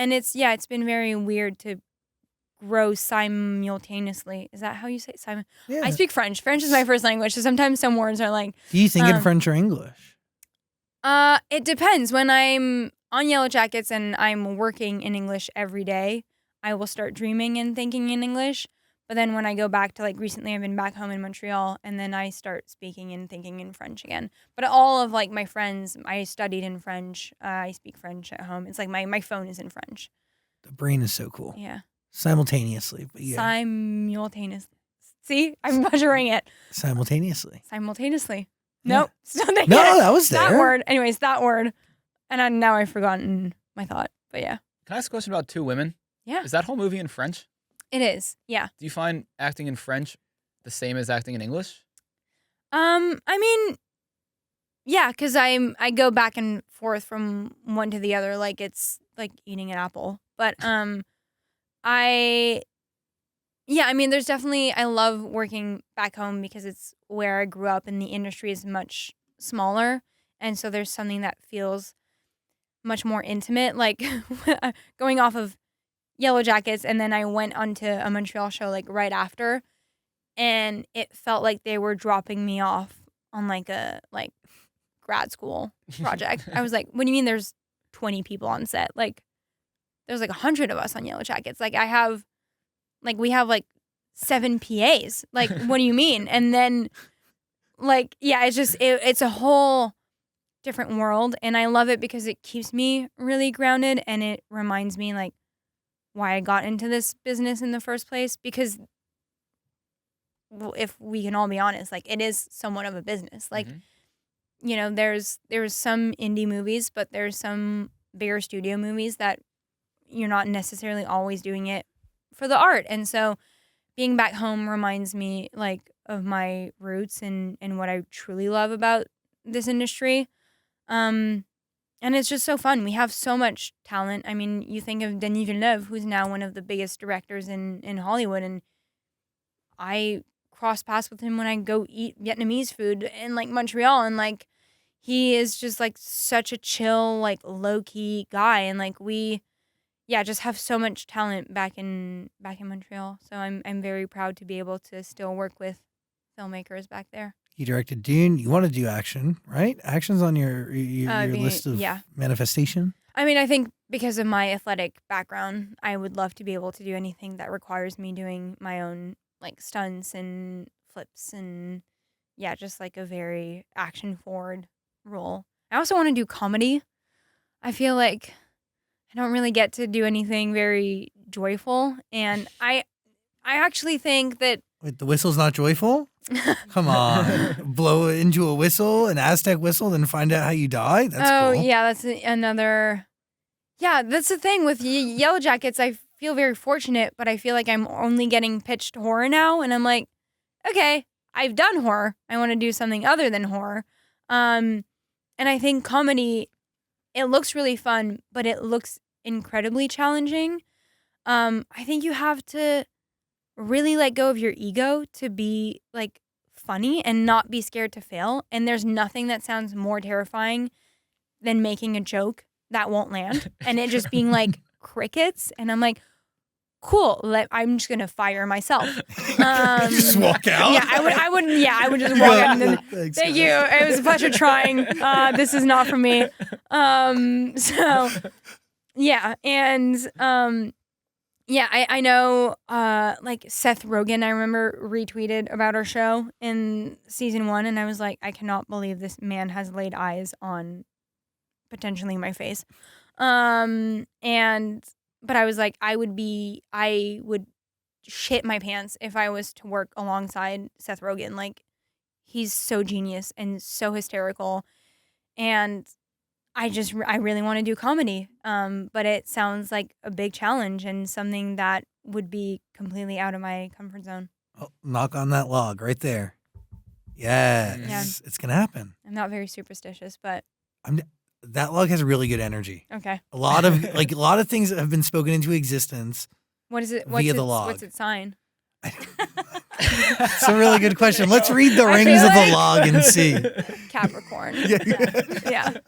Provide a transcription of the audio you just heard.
And it's been very weird to grow simultaneously. Is that how you say it? Yeah. I speak French. French is my first language, so sometimes some words are like... Do you think in French or English? It depends. When I'm on Yellowjackets and I'm working in English every day, I will start dreaming and thinking in English. But then when I go back to, like, recently I've been back home in Montreal, and then I start speaking and thinking in French again. But all of, like, my friends, I studied in French. I speak French at home. It's like my phone is in French. The brain is so cool. Yeah. Simultaneously. But yeah. Simultaneously. See? I'm butchering it. Simultaneously. Simultaneously. Yeah. Nope. Still thinking No, it. that was there. That word. Anyways, that word. And now I've forgotten my thought. But yeah. Can I ask a question about Two Women? Yeah. Is that whole movie in French? It is. Yeah. Do you find acting in French the same as acting in English? I mean, yeah, because I go back and forth from one to the other like it's like eating an apple. But I mean, there's definitely, I love working back home because it's where I grew up and the industry is much smaller. And so there's something that feels much more intimate. Like going off of Yellowjackets, and then I went onto a Montreal show like right after, and it felt like they were dropping me off on like a grad school project. I was like, what do you mean there's 20 people on set? Like there's like 100 of us on Yellowjackets. Like we have like 7 PAs. Like what do you mean? And then like, yeah, it's just it's a whole different world, and I love it because it keeps me really grounded, and it reminds me like why I got into this business in the first place, because if we can all be honest, like it is somewhat of a business. Like, you know, there's some indie movies, but there's some bigger studio movies that you're not necessarily always doing it for the art. And so being back home reminds me like of my roots and what I truly love about this industry. And it's just so fun. We have so much talent. I mean, you think of Denis Villeneuve, who's now one of the biggest directors in Hollywood, and I cross paths with him when I go eat Vietnamese food in like Montreal, and like he is just like such a chill, like low key guy, and like we, just have so much talent back in Montreal. So I'm very proud to be able to still work with filmmakers back there. You directed Dune. You want to do action, right? Action's on your list of manifestation. I mean, I think because of my athletic background, I would love to be able to do anything that requires me doing my own like stunts and flips and just like a very action forward role. I also want to do comedy. I feel like I don't really get to do anything very joyful, and I actually think that... Wait, the whistle's not joyful? Come on. Blow into a whistle, an Aztec whistle, then find out how you die? That's cool. Oh, yeah, that's another... Yeah, that's the thing with Yellowjackets. I feel very fortunate, but I feel like I'm only getting pitched horror now, and I'm like, okay, I've done horror. I want to do something other than horror. And I think comedy, it looks really fun, but it looks incredibly challenging. I think you have to really let go of your ego to be like funny and not be scared to fail. And there's nothing that sounds more terrifying than making a joke that won't land and it just being like crickets. And I'm like, cool. I'm just gonna fire myself. Just walk out. Yeah, I would just walk out. And then, Thanks, thank you. It was a pleasure trying. This is not for me. So yeah, and I know like Seth Rogan, I remember retweeted about our show in season 1, and I was like, I cannot believe this man has laid eyes on potentially my face. But I was like, I would shit my pants if I was to work alongside Seth Rogan. Like, he's so genius and so hysterical, and I really want to do comedy. But it sounds like a big challenge and something that would be completely out of my comfort zone. Oh, knock on that log right there. Yes, Yeah. It's gonna happen. I'm not very superstitious, but That log has really good energy. okay. A lot of things have been spoken into existence. What is it? Via the log. What's its sign? It's a really good question. Let's read the I rings feel of the like- log and see. Capricorn. Yeah. Yeah.